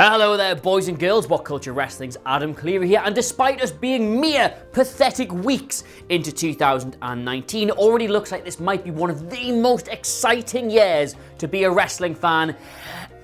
Hello there, boys and girls. What Culture Wrestling's Adam Cleary here, and despite us being mere pathetic weeks into 2019, it already looks like this might be one of the most exciting years to be a wrestling fan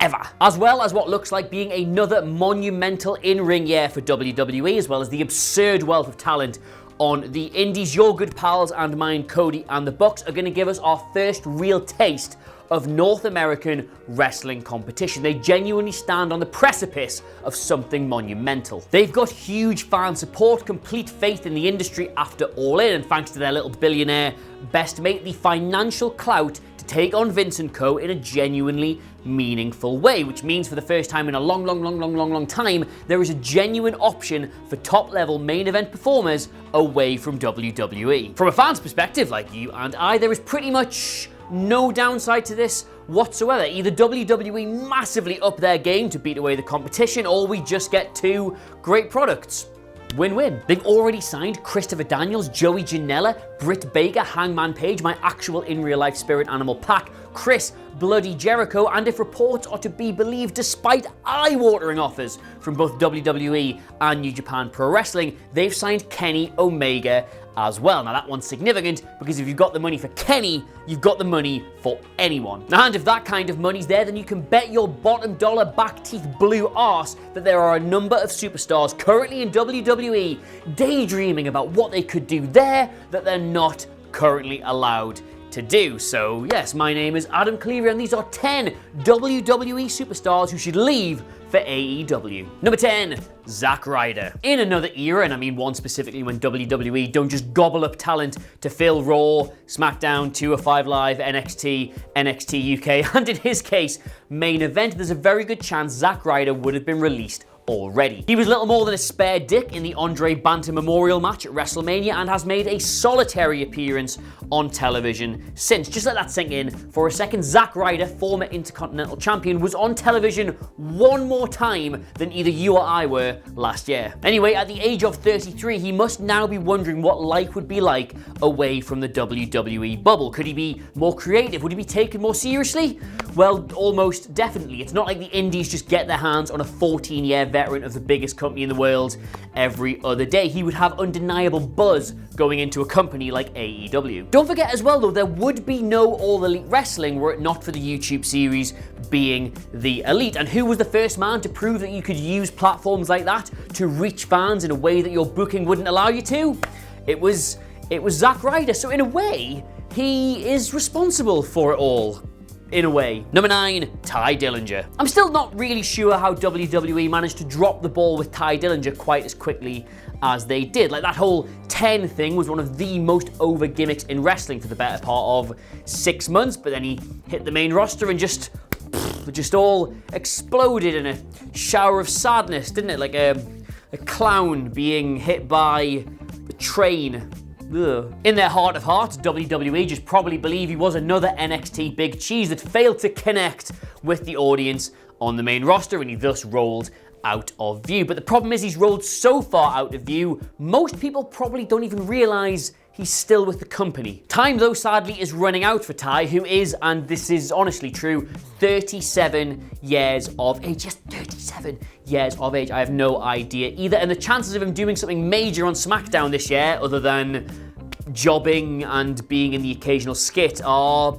ever. As well as what looks like being another monumental in-ring year for WWE, as well as the absurd wealth of talent on the indies. Your good pals and mine, Cody and the Bucks, are going to give us our first real taste of North American wrestling competition. They genuinely stand on the precipice of something monumental. They've got huge fan support, complete faith in the industry after All In, and thanks to their little billionaire best mate, the financial clout to take on Vince & Co. in a genuinely meaningful way, which means for the first time in a long time, there is a genuine option for top-level main event performers away from WWE. From a fan's perspective, like you and I, there is pretty much no downside to this whatsoever. Either WWE massively up their game to beat away the competition, or we just get two great products. Win-win. They've already signed Christopher Daniels, Joey Janela, Britt Baker, Hangman Page, my actual in real life spirit animal Pac, Chris Bloody Jericho, and if reports are to be believed, despite eye-watering offers from both WWE and New Japan Pro Wrestling, they've signed Kenny Omega as well. Now that one's significant because if you've got the money for Kenny, you've got the money for anyone. And if that kind of money's there, then you can bet your bottom dollar back teeth blue arse that there are a number of superstars currently in WWE daydreaming about what they could do there that they're not currently allowed to do. So yes, my name is Adam Cleary, and these are 10 WWE superstars who should leave for AEW. Number 10, Zack Ryder. In another era, and I mean one specifically when WWE don't just gobble up talent to fill Raw, SmackDown, 205 Live, NXT, NXT UK, and in his case, main event, there's a very good chance Zack Ryder would have been released already. He was little more than a spare dick in the Andre Banter Memorial match at WrestleMania and has made a solitary appearance on television since. Just let that sink in for a second. Zack Ryder, former Intercontinental Champion, was on television one more time than either you or I were last year. Anyway, at the age of 33, he must now be wondering what life would be like away from the WWE bubble. Could he be more creative? Would he be taken more seriously? Well, almost definitely. It's not like the indies just get their hands on a 14-year veteran of the biggest company in the world every other day. He would have undeniable buzz going into a company like AEW. Don't forget as well though, there would be no All Elite Wrestling were it not for the YouTube series being The Elite. And who was the first man to prove that you could use platforms like that to reach fans in a way that your booking wouldn't allow you to? It was Zack Ryder. So in a way, he is responsible for it all. In a way. Number 9, Ty Dillinger. I'm still not really sure how WWE managed to drop the ball with Ty Dillinger quite as quickly as they did. Like, that whole 10 thing was one of the most over gimmicks in wrestling for the better part of 6 months, but then he hit the main roster and just all exploded in a shower of sadness, didn't it? Like a clown being hit by a train. Ugh. In their heart of hearts, WWE just probably believe he was another NXT big cheese that failed to connect with the audience on the main roster, and he thus rolled out of view. But the problem is he's rolled so far out of view, most people probably don't even realize he's still with the company. Time, though, sadly, is running out for Ty, who is, and this is honestly true, 37 years of age. Yes, 37 years of age. I have no idea either. And the chances of him doing something major on SmackDown this year, other than jobbing and being in the occasional skit, are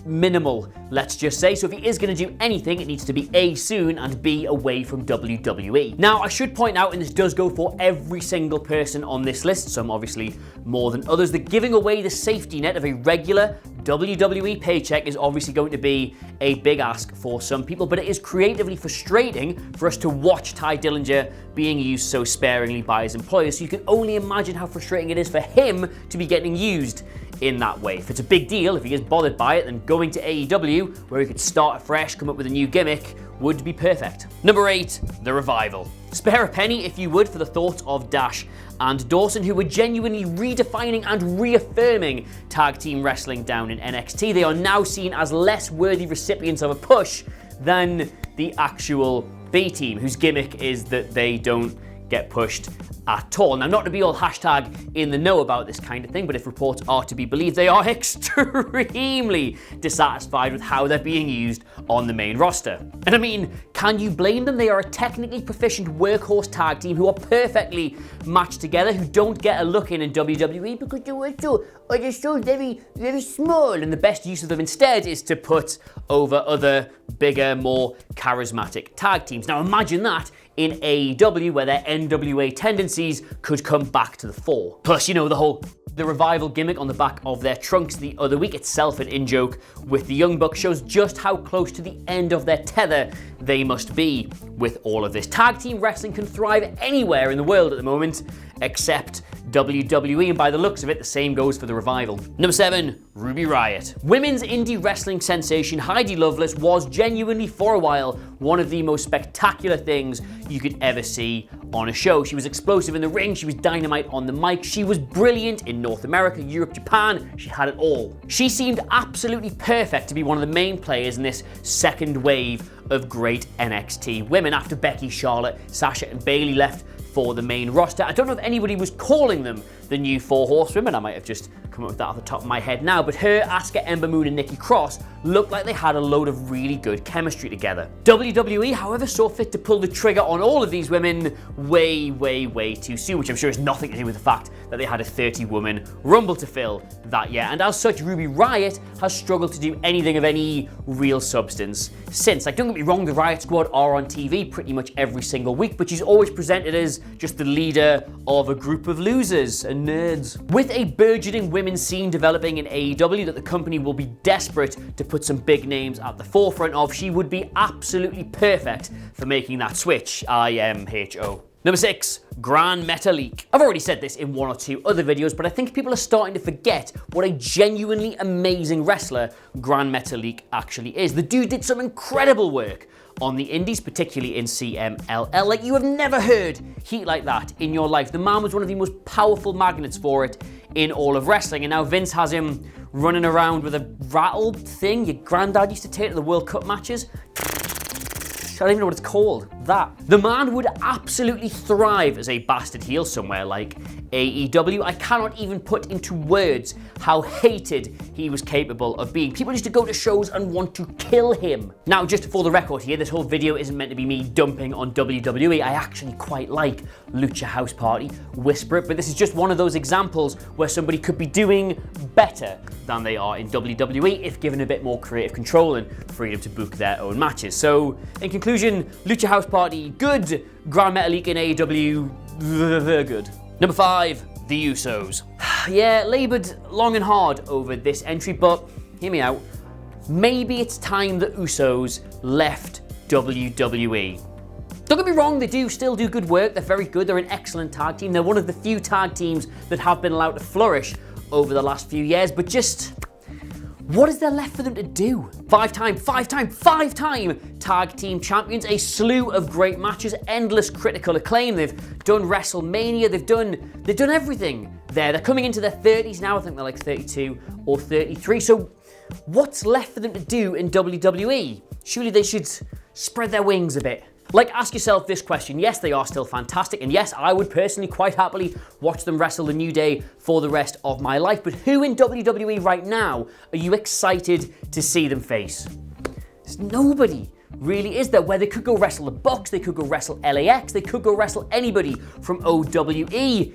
minimal, let's just say. So if he is going to do anything, it needs to be A, soon, and B, away from WWE. Now, I should point out, and this does go for every single person on this list, some obviously more than others, that giving away the safety net of a regular WWE paycheck is obviously going to be a big ask for some people, but it is creatively frustrating for us to watch Ty Dillinger being used so sparingly by his employers, so you can only imagine how frustrating it is for him to be getting used in that way. If it's a big deal, if he is bothered by it, then going to AEW, where he could start afresh, come up with a new gimmick, would be perfect. Number 8, The Revival. Spare a penny, if you would, for the thoughts of Dash and Dawson, who were genuinely redefining and reaffirming tag team wrestling down in NXT. They are now seen as less worthy recipients of a push than the actual B team, whose gimmick is that they don't get pushed at all. Now, not to be all hashtag in the know about this kind of thing, but if reports are to be believed, they are extremely dissatisfied with how they're being used on the main roster. And I mean, can you blame them? They are a technically proficient workhorse tag team who are perfectly matched together, who don't get a look in WWE because they're so very, very small, and the best use of them instead is to put over other, bigger, more charismatic tag teams. Now imagine that in AEW, where their NWA tendencies could come back to the fore. Plus, you know, the revival gimmick on the back of their trunks the other week, itself an in-joke with the Young Bucks, shows just how close to the end of their tether they must be with all of this. Tag team wrestling can thrive anywhere in the world at the moment, except WWE, and by the looks of it, the same goes for the revival. Number 7, Ruby Riott. Women's indie wrestling sensation Heidi Lovelace was genuinely, for a while, one of the most spectacular things you could ever see on a show. She was explosive in the ring, she was dynamite on the mic, she was brilliant in North America, Europe, Japan, she had it all. She seemed absolutely perfect to be one of the main players in this second wave of great NXT women after Becky, Charlotte, Sasha and Bayley left for the main roster. I don't know if anybody was calling them the new Four Horsewomen. I might have just come up with that off the top of my head now, but her, Asuka, Ember Moon and Nikki Cross looked like they had a load of really good chemistry together. WWE, however, saw fit to pull the trigger on all of these women way too soon, which I'm sure has nothing to do with the fact that they had a 30-woman Rumble to fill that year. And as such, Ruby Riott has struggled to do anything of any real substance since. Like, don't get me wrong, the Riott Squad are on TV pretty much every single week, but she's always presented as just the leader of a group of losers and nerds. With a burgeoning women's scene developing in AEW that the company will be desperate to put some big names at the forefront of, she would be absolutely perfect for making that switch. IMHO. Number 6, Gran Metalik. I've already said this in one or two other videos, but I think people are starting to forget what a genuinely amazing wrestler Gran Metalik actually is. The dude did some incredible work on the indies, particularly in CMLL. Like, you have never heard heat like that in your life. The man was one of the most powerful magnets for it in all of wrestling, and now Vince has him running around with a rattle thing your granddad used to take to the World Cup matches. I don't even know what it's called. That. The man would absolutely thrive as a bastard heel somewhere like AEW. I cannot even put into words how hated he was capable of being. People used to go to shows and want to kill him. Now, just for the record here, this whole video isn't meant to be me dumping on WWE. I actually quite like Lucha House Party, Whisper It, but this is just one of those examples where somebody could be doing better than they are in WWE if given a bit more creative control and freedom to book their own matches. So, in conclusion, Lucha House Party, good. Gran Metalik in AEW, good. Number 5, the Usos. Yeah, laboured long and hard over this entry, but hear me out. Maybe it's time the Usos left WWE. Don't get me wrong, they do still do good work. They're very good. They're an excellent tag team. They're one of the few tag teams that have been allowed to flourish over the last few years, but just what is there left for them to do? Five-time tag team champions, a slew of great matches, endless critical acclaim. They've done WrestleMania, they've done everything there. They're coming into their 30s now. I think they're like 32 or 33. So what's left for them to do in WWE? Surely they should spread their wings a bit. Like, ask yourself this question. Yes, they are still fantastic, and yes, I would personally quite happily watch them wrestle the New Day for the rest of my life, but who in WWE right now are you excited to see them face? There's nobody really is there. Where they could go wrestle the Bucks, they could go wrestle LAX, they could go wrestle anybody from OWE.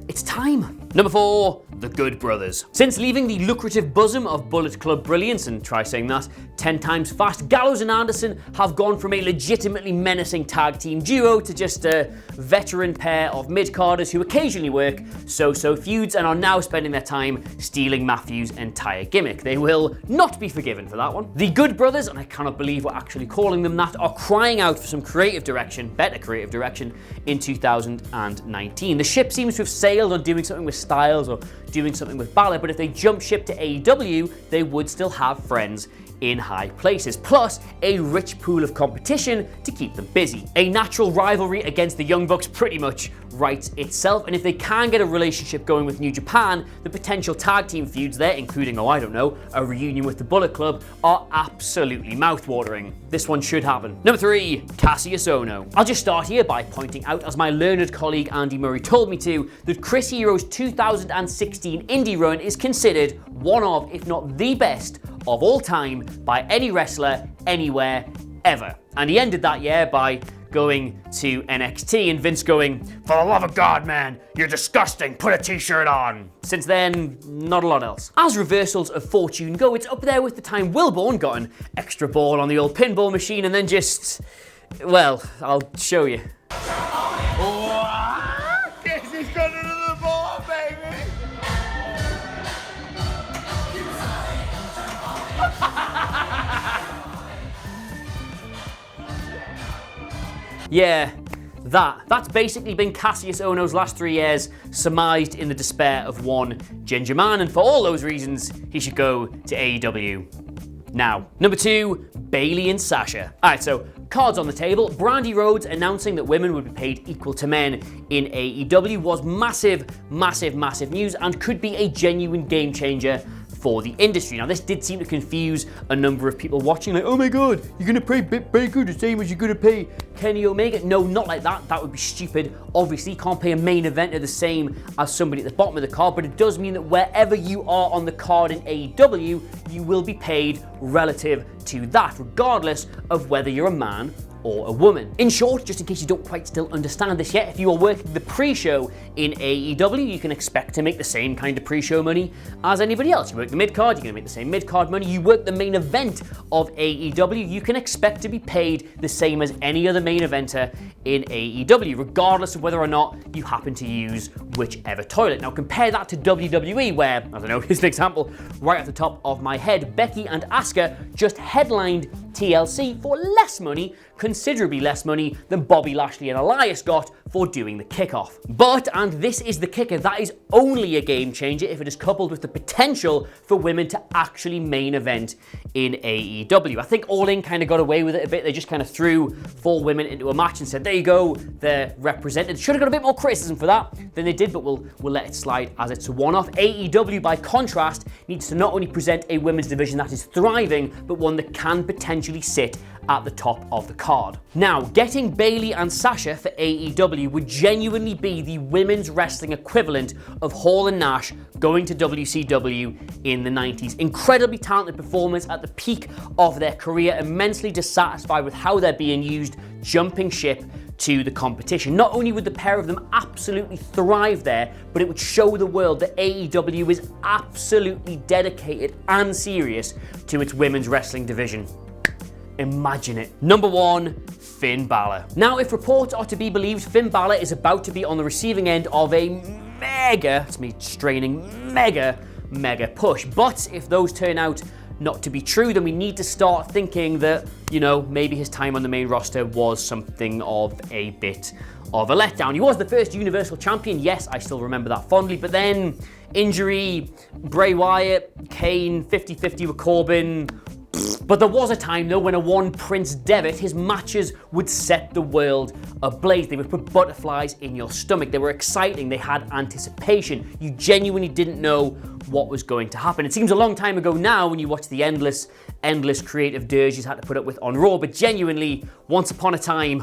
It's time. Number 4, the Good Brothers. Since leaving the lucrative bosom of Bullet Club brilliance, and try saying that 10 times fast, Gallows and Anderson have gone from a legitimately menacing tag team duo to just a veteran pair of mid-carders who occasionally work so-so feuds and are now spending their time stealing Matthew's entire gimmick. They will not be forgiven for that one. The Good Brothers, and I cannot believe we're actually calling them that, are crying out for some creative direction, better creative direction, in 2019. The ship seems to have sailed on doing something with Styles or doing something with Balor, but if they jump ship to AEW, they would still have friends in high places, plus a rich pool of competition to keep them busy. A natural rivalry against the Young Bucks pretty much writes itself, and if they can get a relationship going with New Japan, the potential tag team feuds there, including, oh I don't know, a reunion with the Bullet Club, are absolutely mouthwatering. This one should happen. Number 3, Kassius Ohno. I'll just start here by pointing out, as my learned colleague Andy Murray told me to, that Chris Hero's 2016 indie run is considered one of, if not the best, of all time by any wrestler, anywhere, ever. And he ended that year by going to NXT and Vince going, "For the love of God, man, you're disgusting, put a t-shirt on." Since then, not a lot else. As reversals of fortune go, it's up there with the time Wilborn got an extra ball on the old pinball machine and then just, well, I'll show you. This is going to the ball, baby! Yeah, that's basically been Kassius Ohno's last 3 years, surmised in the despair of one Ginger Man, and for all those reasons, he should go to AEW now. Number 2, Bayley and Sasha. Alright, so cards on the table. Brandy Rhodes announcing that women would be paid equal to men in AEW was massive, massive, massive news and could be a genuine game changer for the industry. Now, this did seem to confuse a number of people watching, like, oh my god, you're gonna pay Britt Baker the same as you're gonna pay Kenny Omega. No, not like that. That would be stupid. Obviously, you can't pay a main eventer the same as somebody at the bottom of the card, but it does mean that wherever you are on the card in AEW, you will be paid relative to that, regardless of whether you're a man or a woman. In short, just in case you don't quite still understand this yet, if you are working the pre-show in AEW, you can expect to make the same kind of pre-show money as anybody else. You work the mid-card, you're gonna make the same mid-card money. You work the main event of AEW, you can expect to be paid the same as any other main eventer in AEW, regardless of whether or not you happen to use whichever toilet. Now compare that to WWE, where, I don't know, here's an example right off the top of my head, Becky and Asuka just headlined TLC for less money, considerably less money than Bobby Lashley and Elias got for doing the kickoff. But, and this is the kicker, that is only a game changer if it is coupled with the potential for women to actually main event in AEW. I think All In kind of got away with it a bit. They just kind of threw 4 women into a match and said, there you go, they're represented. Should have got a bit more criticism for that than they did, but we'll let it slide as it's a one-off. AEW, by contrast, needs to not only present a women's division that is thriving, but one that can potentially sit at the top of the card. Now, getting Bayley and Sasha for AEW would genuinely be the women's wrestling equivalent of Hall and Nash going to WCW in the 90s. Incredibly talented performers at the peak of their career, immensely dissatisfied with how they're being used, jumping ship to the competition. Not only would the pair of them absolutely thrive there, but it would show the world that AEW is absolutely dedicated and serious to its women's wrestling division. Imagine it. Number 1, Finn Balor. Now, if reports are to be believed, Finn Balor is about to be on the receiving end of a mega, it's me straining, mega push. But if those turn out not to be true, then we need to start thinking that, you know, maybe his time on the main roster was something of a bit of a letdown. He was the first Universal Champion, yes, I still remember that fondly, but then injury, Bray Wyatt, Kane, 50-50 with Corbin. But there was a time, though, when a one Prince Devitt, his matches would set the world ablaze. They would put butterflies in your stomach. They were exciting. They had anticipation. You genuinely didn't know what was going to happen. It seems a long time ago now when you watch the endless creative dirges had to put up with on Raw, but genuinely, once upon a time,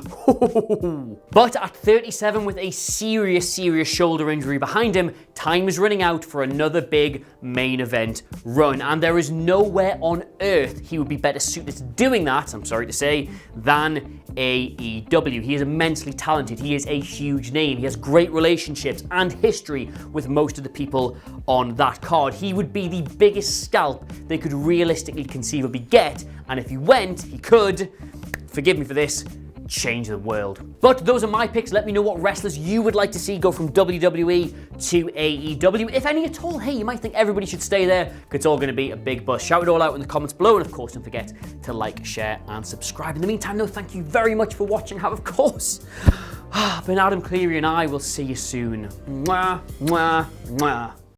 But at 37 with a serious shoulder injury behind him, time is running out for another big main event run, and there is nowhere on earth he would be better suited to doing that, I'm sorry to say, than AEW. He is immensely talented, he is a huge name, he has great relationships and history with most of the people on that card. He would be the biggest scalp they could realistically conceivably get, and if he went, he could, forgive me for this, change the world. But those are my picks. Let me know what wrestlers you would like to see go from WWE to AEW. If any at all, hey, you might think everybody should stay there, because it's all going to be a big buzz. Shout it all out in the comments below, and of course, don't forget to like, share, and subscribe. In the meantime, though, thank you very much for watching. Have, of course, been Adam Cleary, and I will see you soon. Mwah, mwah, mwah.